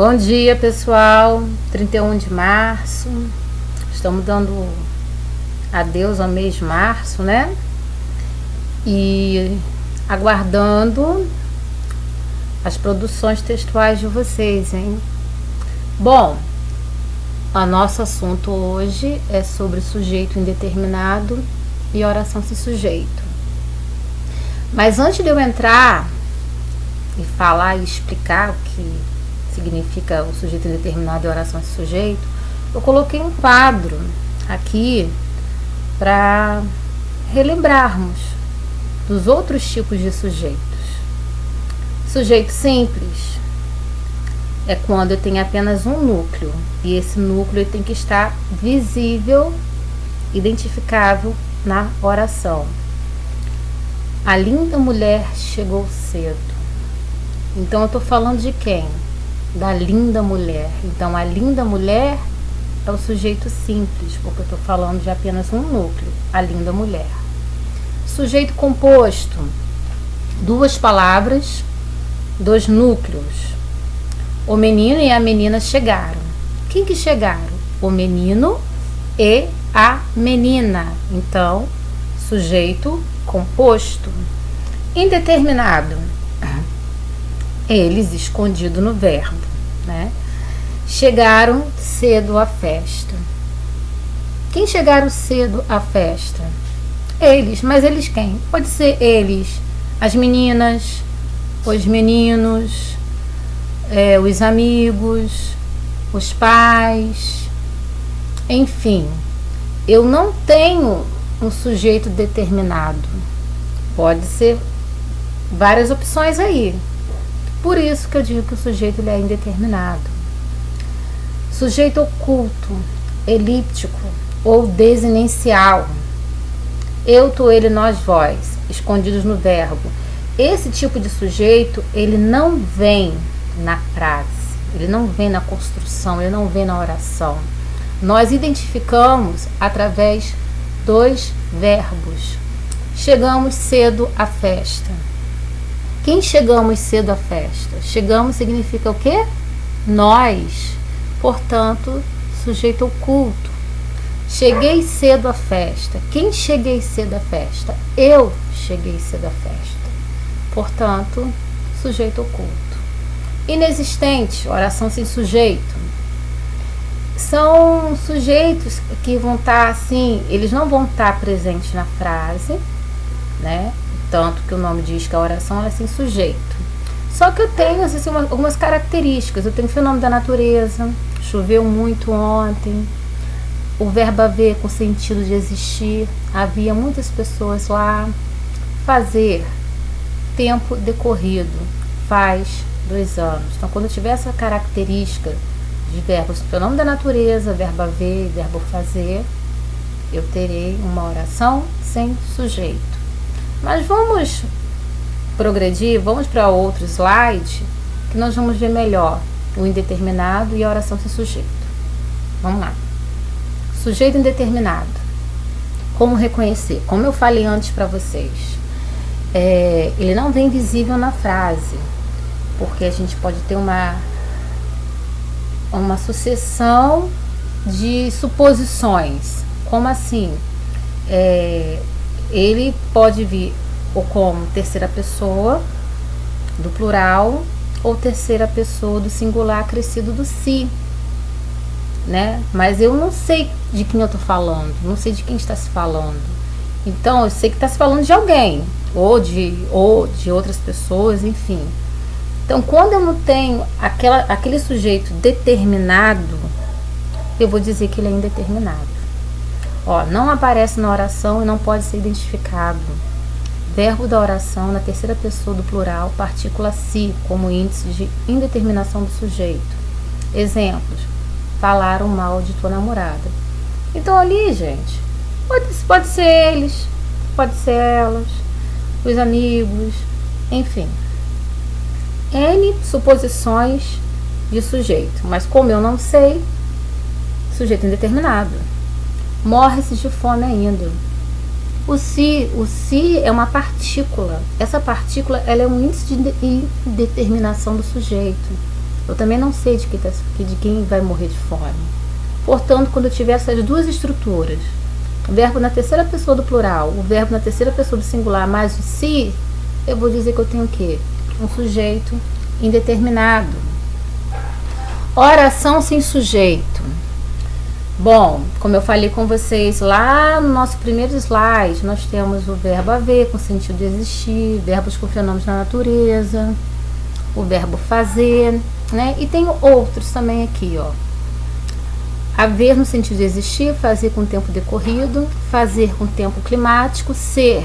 Bom dia, pessoal. 31 de março. Estamos dando adeus ao mês de março, né? E aguardando as produções textuais de vocês, hein? Bom, o nosso assunto hoje é sobre sujeito indeterminado e oração sem sujeito. Mas antes de eu entrar e falar e explicar o que significa o sujeito indeterminado e oração sem sujeito, eu coloquei um quadro aqui para relembrarmos dos outros tipos de sujeitos. Sujeito simples é quando eu tenho apenas um núcleo e esse núcleo tem que estar visível, identificável na oração. A linda mulher chegou cedo. Então eu estou falando de quem? Da linda mulher. Então a linda mulher é o sujeito simples, porque eu estou falando de apenas um núcleo, a linda mulher. Sujeito composto, duas palavras, dois núcleos. O menino e a menina chegaram. Quem que chegaram? O menino e a menina. Então, sujeito composto. Indeterminado. Eles escondido no verbo, né? Chegaram cedo à festa. Quem chegaram cedo à festa? Eles, mas eles quem? Pode ser eles, as meninas, os meninos, os amigos, os pais, enfim. Eu não tenho um sujeito determinado. Pode ser várias opções aí. Por isso que eu digo que o sujeito ele é indeterminado. Sujeito oculto, elíptico ou desinencial. Eu, tu, ele, nós, vós, escondidos no verbo. Esse tipo de sujeito, ele não vem na frase, ele não vem na construção, ele não vem na oração. Nós identificamos através dos verbos. Chegamos cedo à festa. Quem chegamos cedo à festa? Chegamos significa o quê? Nós. Portanto, sujeito oculto. Cheguei cedo à festa. Quem cheguei cedo à festa? Eu cheguei cedo à festa. Portanto, sujeito oculto. Inexistente, oração sem sujeito. São sujeitos que vão estar assim, eles não vão estar presentes na frase, né? Tanto que o nome diz que a oração ela é sem sujeito. Só que eu tenho assim, algumas características. Eu tenho fenômeno da natureza, choveu muito ontem, o verbo haver com sentido de existir, havia muitas pessoas lá, fazer, tempo decorrido, faz 2 anos. Então, quando eu tiver essa característica de verbos, fenômeno da natureza, verbo haver e verbo fazer, eu terei uma oração sem sujeito. Mas vamos progredir, vamos para outro slide, que nós vamos ver melhor o indeterminado e a oração sem sujeito. Vamos lá. Sujeito indeterminado. Como reconhecer? Como eu falei antes para vocês, ele não vem visível na frase, porque a gente pode ter uma sucessão de suposições. Como assim? Ele pode vir ou como terceira pessoa do plural ou terceira pessoa do singular acrescido do si, né? Mas eu não sei de quem eu estou falando, não sei de quem está se falando. Então eu sei que está se falando de alguém ou de outras pessoas, enfim. Então quando eu não tenho aquele sujeito determinado, eu vou dizer que ele é indeterminado. Não aparece na oração e não pode ser identificado. Verbo da oração na terceira pessoa do plural, partícula si, como índice de indeterminação do sujeito. Exemplos: falaram mal de tua namorada. Então ali, gente, pode ser eles, pode ser elas, os amigos, enfim. N suposições de sujeito, mas como eu não sei, sujeito indeterminado. Morre-se de fome ainda. O si é uma partícula. Essa partícula ela é um índice de indeterminação do sujeito. Eu também não sei de quem vai morrer de fome. Portanto, quando eu tiver essas duas estruturas, o verbo na terceira pessoa do plural, o verbo na terceira pessoa do singular, mais o se, eu vou dizer que eu tenho o quê? Um sujeito indeterminado. Oração sem sujeito. Bom, como eu falei com vocês lá no nosso primeiro slide, nós temos o verbo haver com sentido de existir, verbos com fenômenos na natureza, o verbo fazer, né? E tem outros também aqui, ó. Haver no sentido de existir, fazer com tempo decorrido, fazer com tempo climático, ser,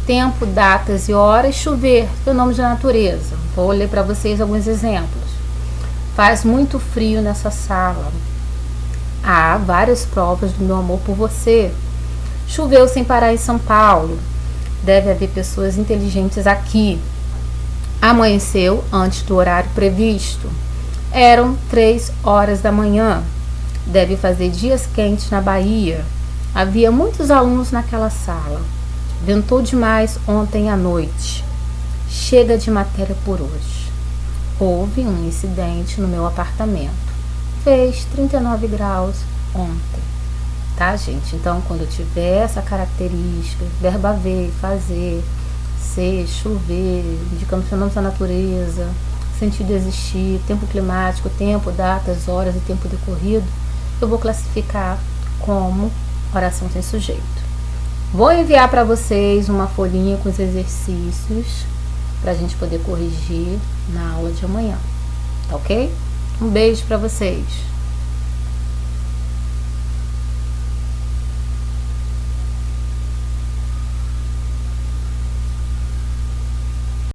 tempo, datas e horas, chover, fenômenos da natureza. Vou ler para vocês alguns exemplos. Faz muito frio nessa sala. Há várias provas do meu amor por você. Choveu sem parar em São Paulo. Deve haver pessoas inteligentes aqui. Amanheceu antes do horário previsto. Eram 3 horas da manhã. Deve fazer dias quentes na Bahia. Havia muitos alunos naquela sala. Ventou demais ontem à noite. Chega de matéria por hoje. Houve um incidente no meu apartamento. Fez 39 graus ontem. Tá, gente? Então, quando eu tiver essa característica, verbo haver, fazer, ser, chover, indicando fenômenos da natureza, sentido de existir, tempo climático, tempo, datas, horas e tempo decorrido, eu vou classificar como oração sem sujeito. Vou enviar para vocês uma folhinha com os exercícios para a gente poder corrigir na aula de amanhã. Tá ok? Um beijo para vocês.